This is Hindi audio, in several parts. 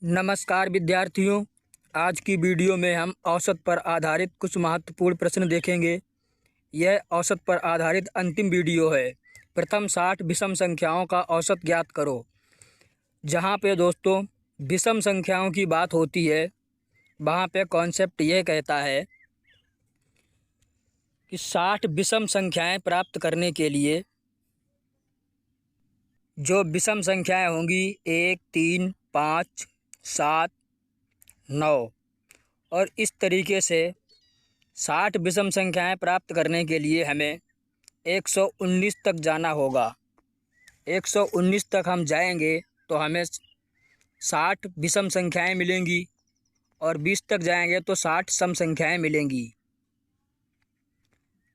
नमस्कार विद्यार्थियों। आज की वीडियो में हम औसत पर आधारित कुछ महत्वपूर्ण प्रश्न देखेंगे। यह औसत पर आधारित अंतिम वीडियो है। प्रथम 60 विषम संख्याओं का औसत ज्ञात करो। जहाँ पे दोस्तों विषम संख्याओं की बात होती है, वहाँ पे कॉन्सेप्ट यह कहता है कि 60 विषम संख्याएं प्राप्त करने के लिए जो विषम संख्याएं होंगी 1, 3, 5, 7, 9 और इस तरीके से 60 विषम संख्याएं प्राप्त करने के लिए हमें 119 तक जाना होगा। 119 तक हम जाएंगे तो हमें 60 विषम संख्याएं मिलेंगी और 20 तक जाएंगे तो 60 सम संख्याएं मिलेंगी।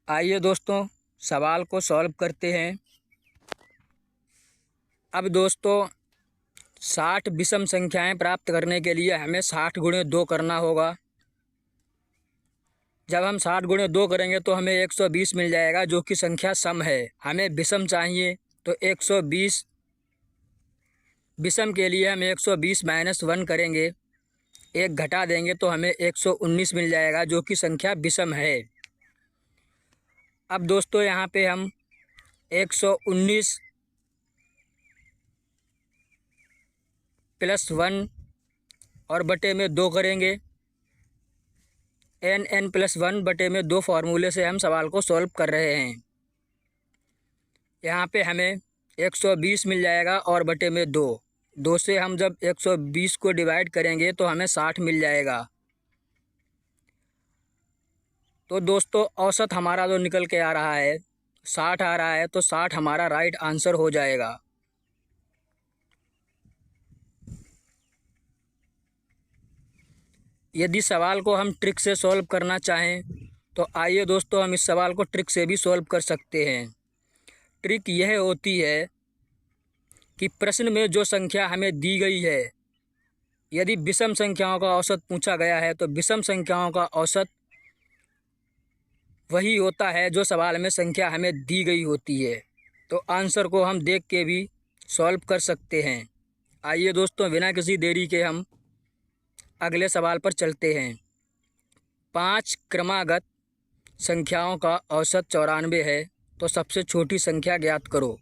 आइए दोस्तों सवाल को सॉल्व करते हैं। अब दोस्तों 60 विषम संख्याएं प्राप्त करने के लिए हमें 60 गुणे 2 करना होगा। जब हम 60 गुणे 2 करेंगे तो हमें 120 मिल जाएगा, जो कि संख्या सम है। हमें विषम चाहिए तो 120 विषम के लिए हम 120 माइनस 1 करेंगे, एक घटा देंगे तो हमें 119 मिल जाएगा, जो कि संख्या विषम है। अब दोस्तों यहाँ पे हम 119 प्लस 1 और बटे में 2 करेंगे। n प्लस 1 बटे में 2 फार्मूले से हम सवाल को सॉल्व कर रहे हैं। यहाँ पे हमें 120 मिल जाएगा और बटे में 2 से हम जब 120 को डिवाइड करेंगे तो हमें 60 मिल जाएगा। तो दोस्तों औसत हमारा जो निकल के आ रहा है 60 आ रहा है, तो 60 हमारा राइट आंसर हो जाएगा। यदि सवाल को हम ट्रिक से सॉल्व करना चाहें तो आइए दोस्तों हम इस सवाल को ट्रिक से भी सॉल्व कर सकते हैं। ट्रिक यह होती है कि प्रश्न में जो संख्या हमें दी गई है, यदि विषम संख्याओं का औसत पूछा गया है तो विषम संख्याओं का औसत वही होता है जो सवाल में संख्या हमें दी गई होती है। तो आंसर को हम देख के भी सॉल्व कर सकते हैं। आइए दोस्तों बिना किसी देरी के हम अगले सवाल पर चलते हैं। 5 क्रमागत संख्याओं का औसत 94 है, तो सबसे छोटी संख्या ज्ञात करो।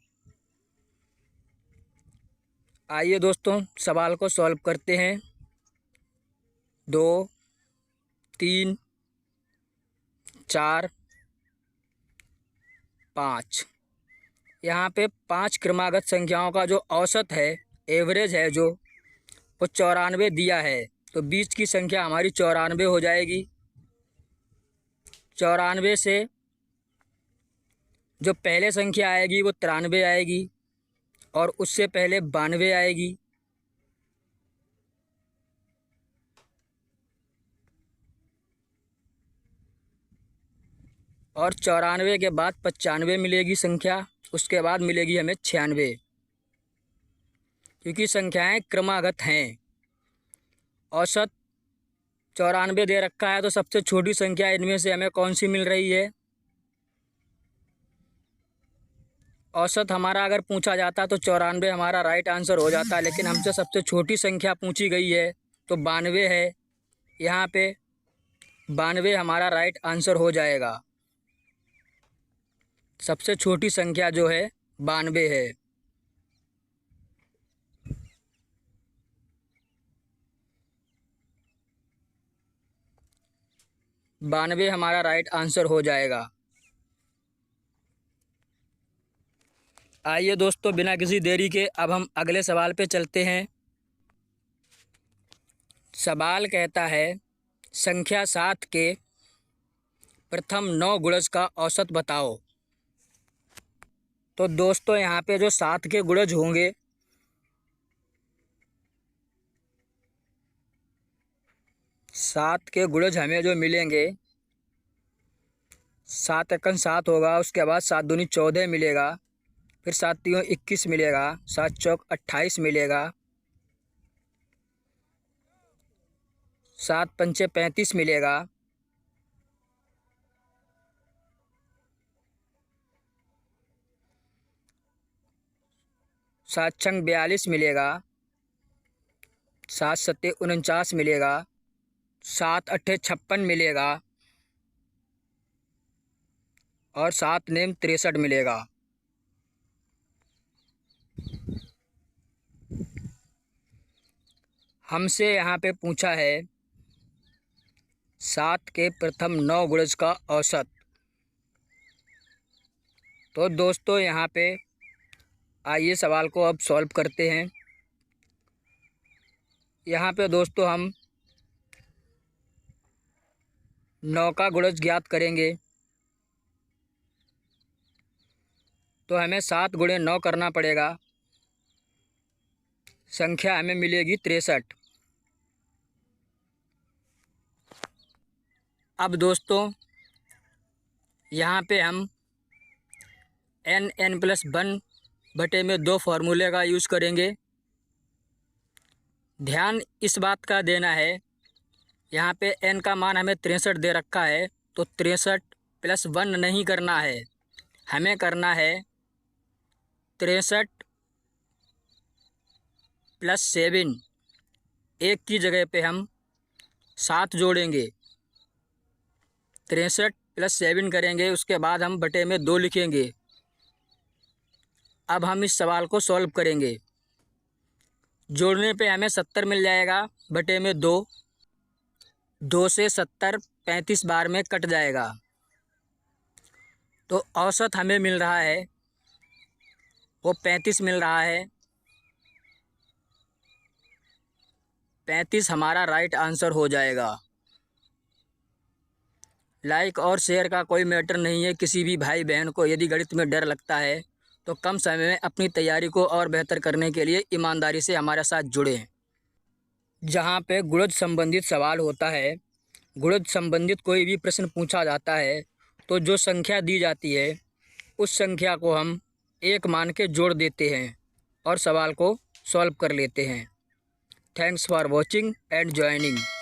आइए दोस्तों सवाल को सॉल्व करते हैं। 2, 3, 4, 5। यहाँ पे 5 क्रमागत संख्याओं का जो औसत है, एवरेज है जो, वो 94 दिया है। तो बीच की संख्या हमारी 94 हो जाएगी। 94 से जो पहले संख्या आएगी वो 93 आएगी और उससे पहले 92 आएगी और 94 के बाद 95 मिलेगी संख्या, उसके बाद मिलेगी हमें 96। क्योंकि संख्याएं क्रमागत हैं, औसत 94 दे रखा है, तो सबसे छोटी संख्या इनमें से हमें कौन सी मिल रही है। औसत हमारा अगर पूछा जाता तो 94 हमारा राइट आंसर हो जाता, लेकिन हमसे सबसे छोटी संख्या पूछी गई है तो 92 है। यहाँ पे 92 हमारा राइट आंसर हो जाएगा। सबसे छोटी संख्या जो है 92 है। 92 हमारा राइट आंसर हो जाएगा। आइए दोस्तों बिना किसी देरी के अब हम अगले सवाल पे चलते हैं। सवाल कहता है संख्या 7 के प्रथम 9 गुणज का औसत बताओ। तो दोस्तों यहाँ पे जो 7 के गुणज होंगे, सात के गुणज हमें जो मिलेंगे, 7 एकन 7 होगा, उसके बाद 7 दूनी 14 मिलेगा, फिर 7 तीयों 21 मिलेगा, 7 चौक 28 मिलेगा, 7 पंचे 35 मिलेगा, 7 छंग 42 मिलेगा, 7 सत्ते 49 मिलेगा, 7 अट्ठे 56 मिलेगा और 7 नेम 63 मिलेगा। हमसे यहाँ पे पूछा है 7 के प्रथम 9 गुणज का औसत। तो दोस्तों यहाँ पे आइए सवाल को अब सॉल्व करते हैं। यहाँ पे दोस्तों हम 9 का गुणज ज्ञात करेंगे, तो हमें 7 गुणे 9 करना पड़ेगा। संख्या हमें मिलेगी 63। अब दोस्तों यहाँ पे हम n+1/2 फार्मूले का यूज़ करेंगे। ध्यान इस बात का देना है, यहाँ पे n का मान हमें 63 दे रखा है, तो 63 + 1 नहीं करना है, हमें करना है 63 + 7। एक की जगह पे हम 7 जोड़ेंगे, 63 + 7 करेंगे, उसके बाद हम बटे में 2 लिखेंगे। अब हम इस सवाल को सॉल्व करेंगे। जोड़ने पे हमें 70 मिल जाएगा, बटे में 2, 2 से 70 35 बार में कट जाएगा। तो औसत हमें मिल रहा है वो 35 मिल रहा है। 35 हमारा राइट आंसर हो जाएगा। लाइक और शेयर का कोई मैटर नहीं है। किसी भी भाई बहन को यदि गणित में डर लगता है तो कम समय में अपनी तैयारी को और बेहतर करने के लिए ईमानदारी से हमारे साथ जुड़ें। जहाँ पे गुणज संबंधित सवाल होता है, गुणज संबंधित कोई भी प्रश्न पूछा जाता है, तो जो संख्या दी जाती है उस संख्या को हम 1 मान के जोड़ देते हैं और सवाल को सॉल्व कर लेते हैं। Thanks for watching and joining.